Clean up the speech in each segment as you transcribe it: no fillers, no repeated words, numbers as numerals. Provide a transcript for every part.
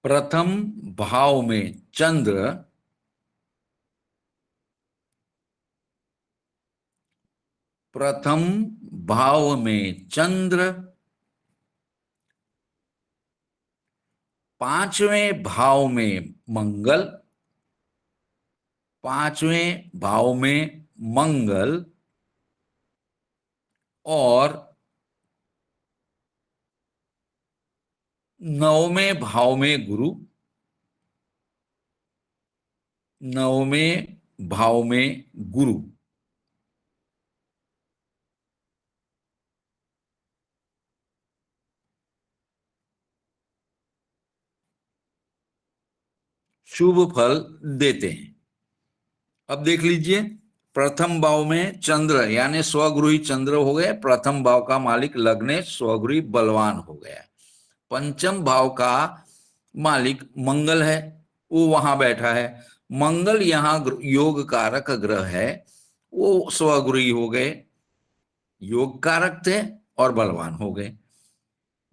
प्रथम भाव में चंद्र प्रथम भाव में चंद्र, पांचवें भाव में मंगल, पांचवें भाव में मंगल और नववें भाव में गुरु, नववें भाव में गुरु। शुभ फल देते हैं। अब देख लीजिए, प्रथम भाव में चंद्र यानी स्वगृही चंद्र हो गए, प्रथम भाव का मालिक लग्नेश स्वगृही बलवान हो गया। पंचम भाव का मालिक मंगल है, वो वहां बैठा है। मंगल यहाँ योग कारक ग्रह है, वो स्वगृही हो गए, योग कारक थे और बलवान हो गए।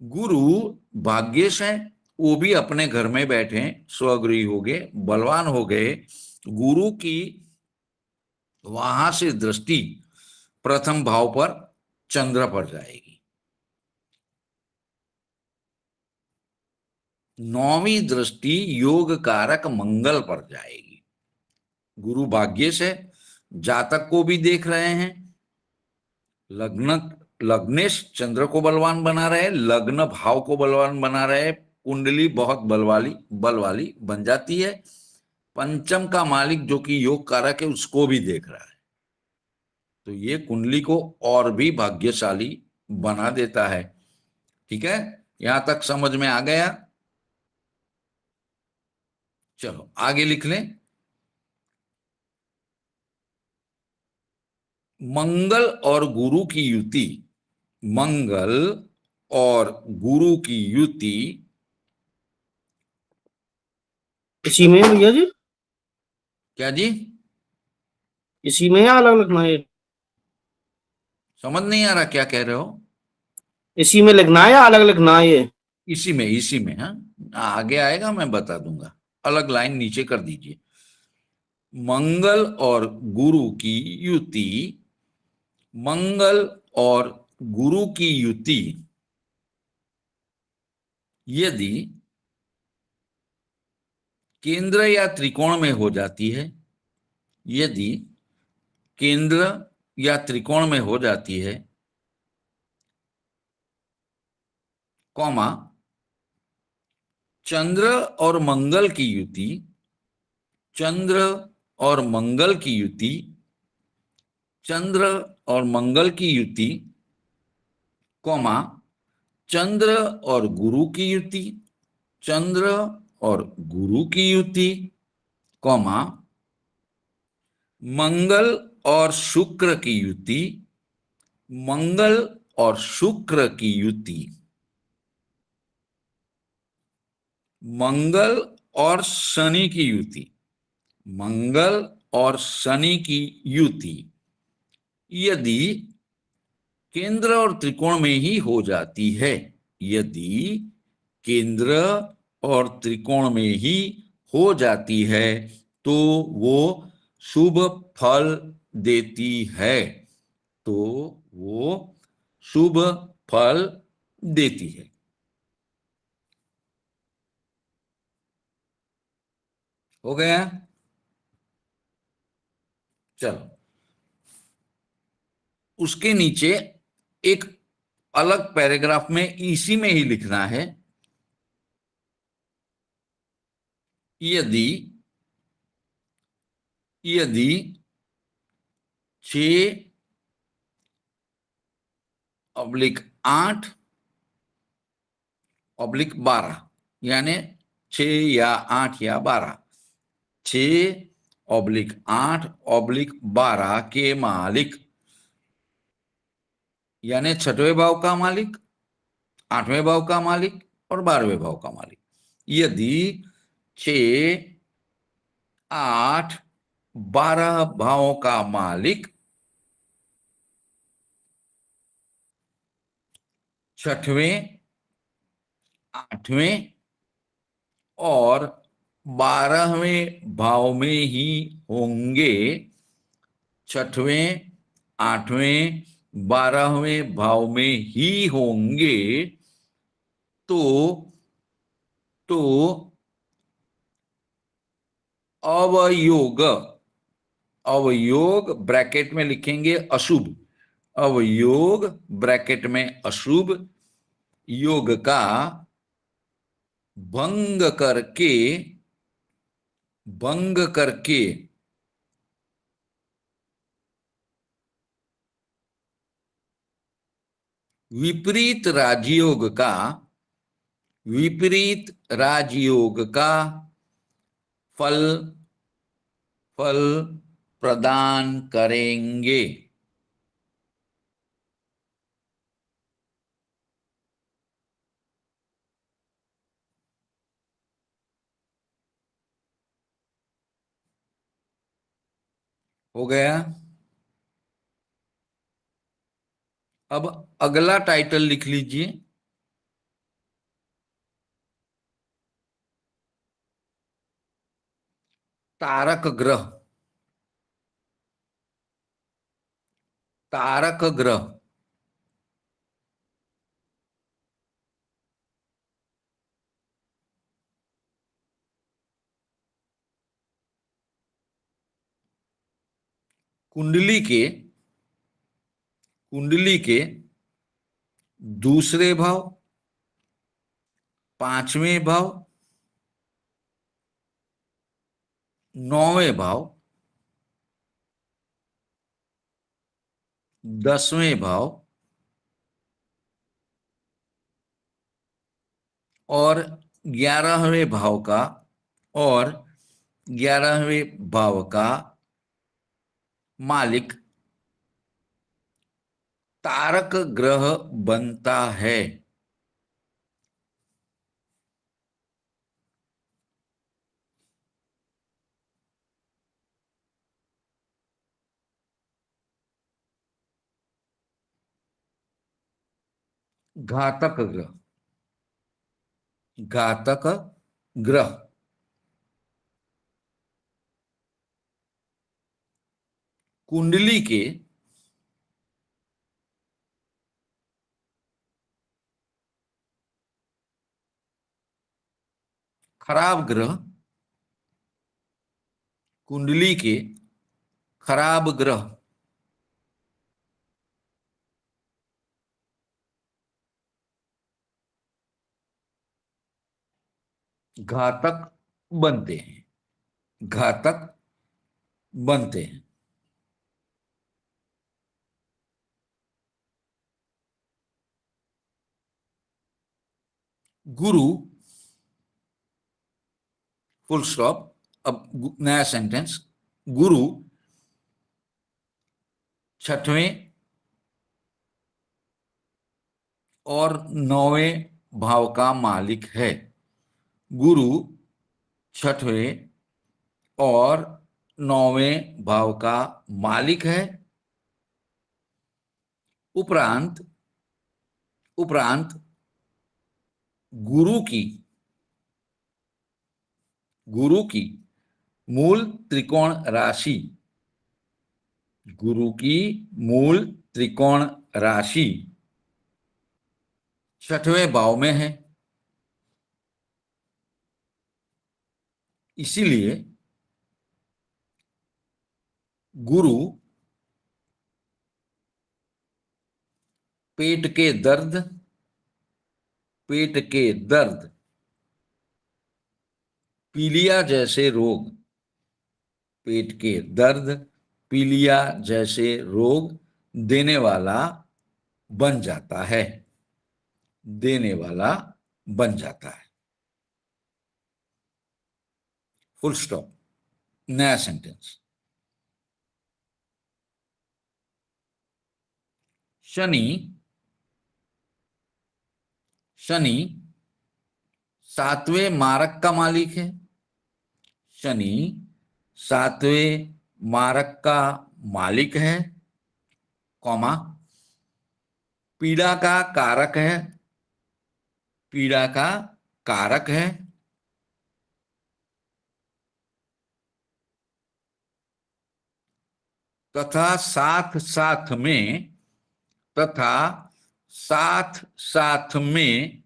गुरु भाग्येश है, वो भी अपने घर में बैठे स्वगृही हो गए, बलवान हो गए। गुरु की वहां से दृष्टि प्रथम भाव पर चंद्र पर जाएगी। नौवीं दृष्टि योग कारक मंगल पर जाएगी। गुरु भाग्य से जातक को भी देख रहे हैं, लग्न लग्नेश चंद्र को बलवान बना रहे, लग्न भाव को बलवान बना रहे, कुंडली बहुत बल वाली बन जाती है। पंचम का मालिक जो कि योग कारक है उसको भी देख रहा है, तो ये कुंडली को और भी भाग्यशाली बना देता है। ठीक है, यहां तक समझ में आ गया? चलो आगे लिख लें। मंगल और गुरु की युति, मंगल और गुरु की युति इसी में है भैया जी? क्या जी? इसी में है, अलग लिखना है? समझ नहीं आ रहा क्या कह रहे हो? इसी में लिखना है या अलग लिखना है ये? इसी में हाँ, आगे आएगा मैं बता दूंगा। अलग लाइन नीचे कर दीजिए। मंगल और गुरु की युति, मंगल और गुरु की युति यदि केंद्र या त्रिकोण में हो जाती है, यदि केंद्र या त्रिकोण में हो जाती है, कॉमा चंद्र और मंगल की युति, चंद्र और मंगल की युति, चंद्र और मंगल की युति, कॉमा चंद्र और गुरु की युति, चंद्र और गुरु की युति, कॉमा मंगल और शुक्र की युति, मंगल और शुक्र की युति, मंगल और शनि की युति, मंगल और शनि की युति यदि केंद्र और त्रिकोण में ही हो जाती है, यदि केंद्र और त्रिकोण में ही हो जाती है तो वो शुभ फल देती है, तो वो शुभ फल देती है। हो गया? चलो उसके नीचे एक अलग पैराग्राफ में इसी में ही लिखना है, यदि यदि 6/8/12 यानी 6 या 8 या 12, 6/8/12 के मालिक यानी छठवें भाव का मालिक, आठवें भाव का मालिक और 12वें भाव का मालिक, यदि 6/8/12 भावों का मालिक छठवें, आठवें और 12वें भाव में ही होंगे, छठवें, 8वें, 12वें भाव में ही होंगे, तो तो अवयोग, अवयोग ब्रैकेट में लिखेंगे अशुभ, अवयोग ब्रैकेट में अशुभ योग का भंग करके, भंग करके विपरीत राजयोग का, विपरीत राजयोग का फल, फल प्रदान करेंगे। हो गया। अब अगला टाइटल लिख लीजिए, तारक ग्रह, तारक ग्रह। कुंडली के, कुंडली के दूसरे भाव, 5वें भाव, 9वें भाव, 10वें भाव और 11वें भाव का, और 11वें भाव का मालिक तारक ग्रह बनता है। घातक ग्रह, घातक ग्रह। कुंडली के खराब ग्रह, कुंडली के खराब ग्रह घातक बनते हैं, घातक बनते हैं। गुरु, फुल स्टॉप। अब नया सेंटेंस, गुरु 6वें और 9वें भाव का मालिक है। गुरु 6वें और 9वें भाव का मालिक है। उपरांत, उपरांत गुरु की, गुरु की मूल त्रिकोण राशि, गुरु की मूल त्रिकोण राशि 6वें भाव में है। इसीलिए गुरु पेट के दर्द, पेट के दर्द, पीलिया जैसे रोग, पेट के दर्द, पीलिया जैसे रोग देने वाला बन जाता है, देने वाला बन जाता है। Full stop. नया सेंटेंस, शनि, शनि 7वें मारक का मालिक है। शनि 7वें मारक का मालिक है, कौमा पीड़ा का कारक है, पीड़ा का कारक है। तथा साथ साथ में, तथा साथ साथ में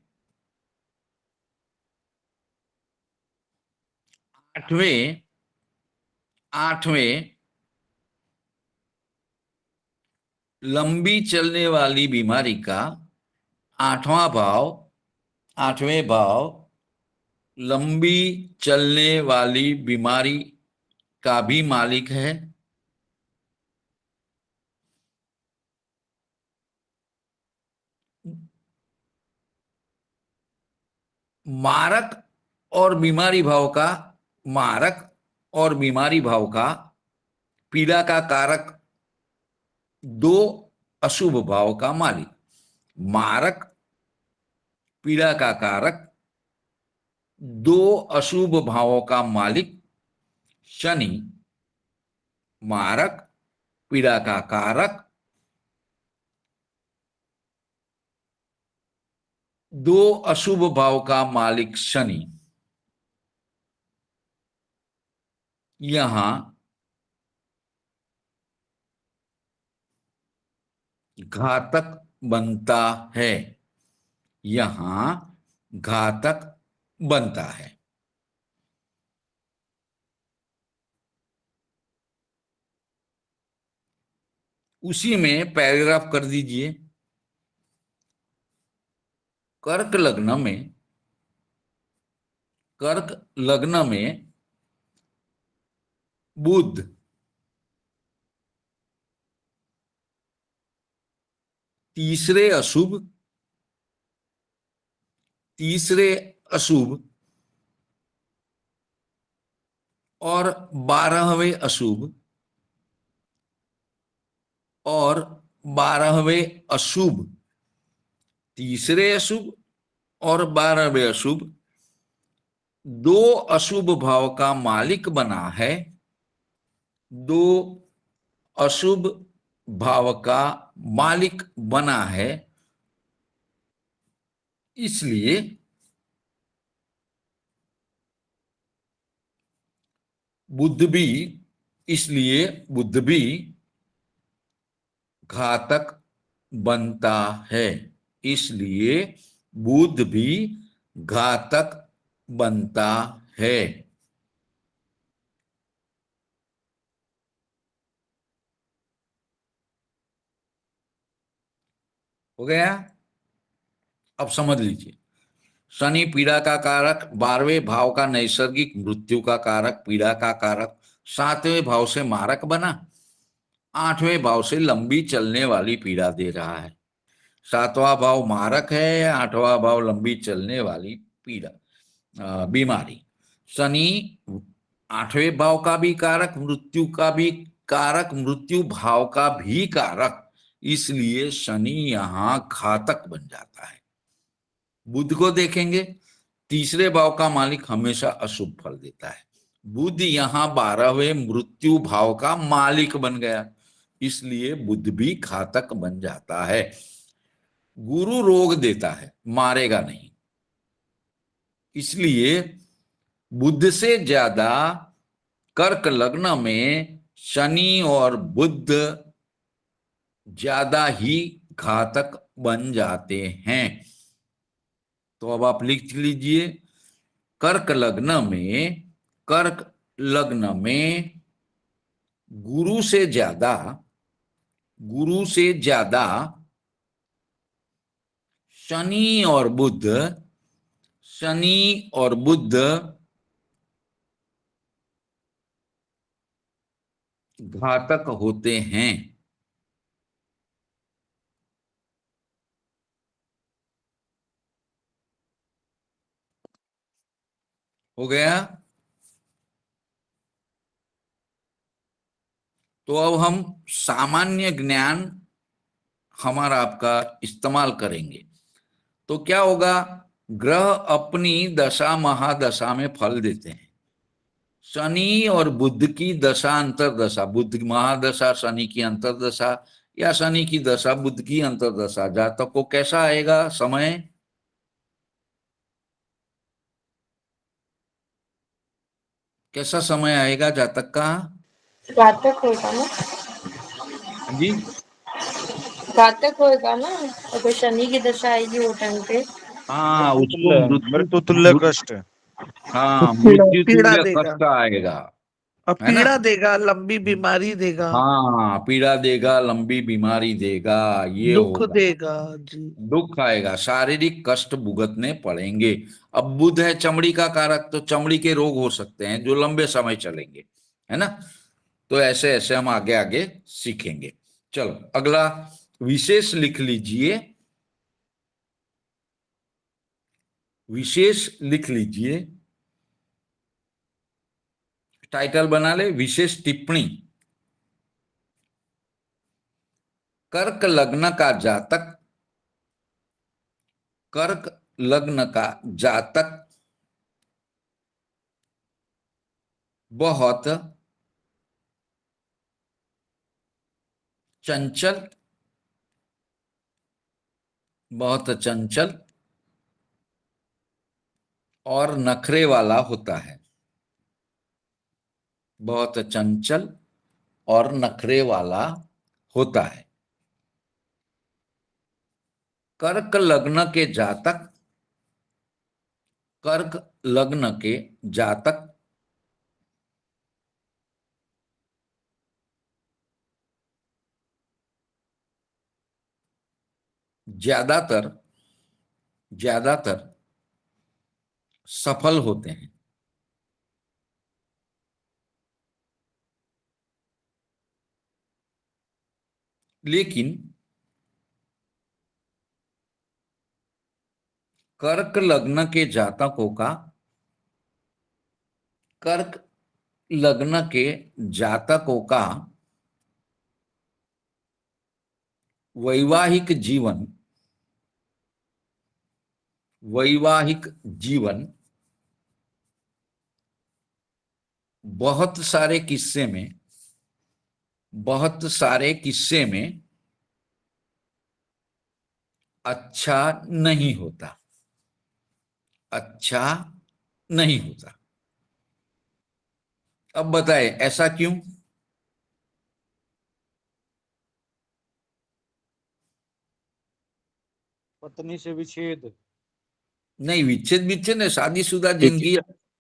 आठवें आठवें लंबी चलने वाली बीमारी का आठवां भाव, आठवें भाव लंबी चलने वाली बीमारी का भी मालिक है। मारक और बीमारी भाव का, मारक और बीमारी भाव का पीड़ा का कारक दो अशुभ भाव का मालिक। मारक पीड़ा का कारक दो अशुभ भावों का मालिक शनि। मारक पीड़ा का कारक दो अशुभ भाव का मालिक शनि यहां घातक बनता है, यहां घातक बनता है। उसी में पैराग्राफ कर दीजिए। कर्क लग्न में, कर्क लग्न में बुध तीसरे अशुभ, तीसरे अशुभ और 12वें अशुभ और 12वें अशुभ, तीसरे अशुभ और 12वें अशुभ दो अशुभ भाव का मालिक बना है। दो अशुभ भाव का मालिक बना है, इसलिए बुध भी, इसलिए बुध भी घातक बनता है, इसलिए बुध भी घातक बनता है। हो गया? अब समझ लीजिए। शनि पीड़ा का कारक, 12वें भाव का नैसर्गिक मृत्यु का कारक, पीड़ा का कारक, 7वें भाव से मारक बना, 8वें भाव से लंबी चलने वाली पीड़ा दे रहा है। 7वां भाव मारक है, 8वां भाव लंबी चलने वाली पीड़ा, बीमारी। शनि 8वें भाव का भी कारक, मृत्यु का भी कारक, मृत्यु भाव का भी कारक, इसलिए शनि यहां घातक बन जाता है। बुध को देखेंगे, तीसरे भाव का मालिक हमेशा अशुभ फल देता है। बुध यहां 12वें मृत्यु भाव का मालिक बन गया, इसलिए बुध भी घातक बन जाता है। गुरु रोग देता है, मारेगा नहीं, इसलिए बुध से ज्यादा कर्क लग्न में शनि और बुध ज्यादा ही घातक बन जाते हैं। तो अब आप लिख लीजिए, कर्क लग्न में, कर्क लग्न में गुरु से ज्यादा, गुरु से ज्यादा शनि और बुध, शनि और बुध घातक होते हैं। हो गया? तो अब हम सामान्य ज्ञान हमारा आपका इस्तेमाल करेंगे। तो क्या होगा? ग्रह अपनी दशा महादशा में फल देते हैं। शनि और बुध की दशा अंतरदशा, बुध की महादशा शनि की अंतरदशा, या शनि की दशा बुध की अंतरदशा, जातक को कैसा आएगा समय? कैसा समय आएगा जातक का? घातक होगा ना। जी घातक होएगा ना, अगर शनि की दशा आएगी वो टाइम पे। हाँ, उसको मृत्यु तुल्य कष्ट। हाँ, पीड़ा मृत्यु पीड़ा तुल्य देगा, कष्ट आएगा, और है ना। पीड़ा देगा, लंबी बीमारी देगा, हाँ, पीड़ा देगा, लंबी बीमारी देगा, ये दुख होगा, देगा जी। दुख आएगा, शारीरिक कष्ट भुगतने पड़ेंगे। अब बुध है चमड़ी का कारक, तो चमड़ी के रोग हो सकते हैं जो लंबे समय चलेंगे, है ना। तो ऐसे ऐसे हम आगे आगे सीखेंगे। चलो अगला विशेष लिख लीजिए, विशेष लिख लीजिए, टाइटल बना ले, विशेष टिप्पणी। कर्क लग्न का जातक, कर्क लग्न का जातक बहुत चंचल, बहुत चंचल और नखरे वाला होता है, बहुत चंचल और नखरे वाला होता है। कर्क लग्न के जातक, कर्क लग्न के जातक ज्यादातर ज्यादातर सफल होते हैं, लेकिन कर्क लग्न के जातकों का, कर्क लग्न के जातकों का वैवाहिक जीवन, वैवाहिक जीवन बहुत सारे किस्से में, बहुत सारे किस्से में अच्छा नहीं होता, अच्छा नहीं होता। अब बताए ऐसा क्यों। पत्नी से विच्छेद। नहीं, विच्छेद विच्छेद है, शादीशुदा देखिए, जिंदगी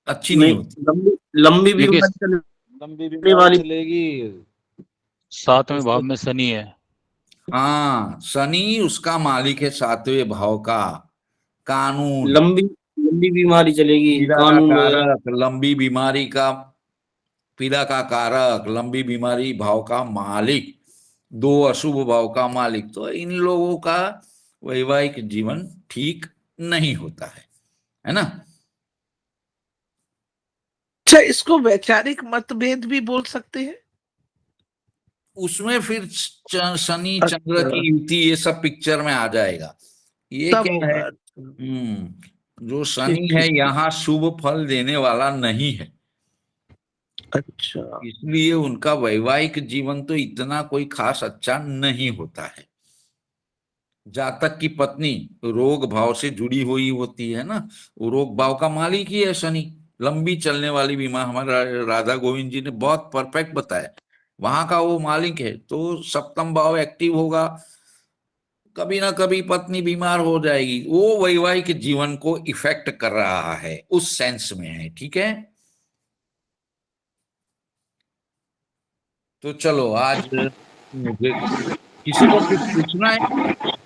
अच्छी नहीं नहीं, होती। लंबी लंबी देखिए बीमारी चलने लंबी बीमारी वाली। चलेगी। 7वें भाव में शनि है। हाँ, शनि उसका मालिक है 7वें भाव का, कानून, लंबी लंबी बीमारी चलेगी, पीड़ा का कानून वगैरह। कारक, लंबी बीमारी का, पीड़ा का कारक, लंबी बीमारी भाव का मालिक, दो अशुभ भाव का मालिक, तो इन लोगों का वैवाहिक जीवन ठीक नहीं होता है ना। अच्छा, इसको वैचारिक मतभेद भी बोल सकते हैं। उसमें फिर शनि चंद्र अच्छा, की युति ये सब पिक्चर में आ जाएगा। ये तब क्या है, होगा। जो शनि ठीक है ठीक। यहाँ शुभ फल देने वाला नहीं है, अच्छा, इसलिए उनका वैवाहिक जीवन तो इतना कोई खास अच्छा नहीं होता है। जातक की पत्नी रोग भाव से जुड़ी हुई होती है ना, वो रोग भाव का मालिक ही है शनि। लंबी चलने वाली बीमार, हमारा राधा गोविंद जी ने बहुत परफेक्ट बताया, वहां का वो मालिक है, तो सप्तम भाव एक्टिव होगा, कभी ना कभी पत्नी बीमार हो जाएगी, वो वैवाहिक जीवन को इफेक्ट कर रहा है, उस सेंस में है। ठीक है, तो चलो आज मुझे किसी को कुछ पूछना है।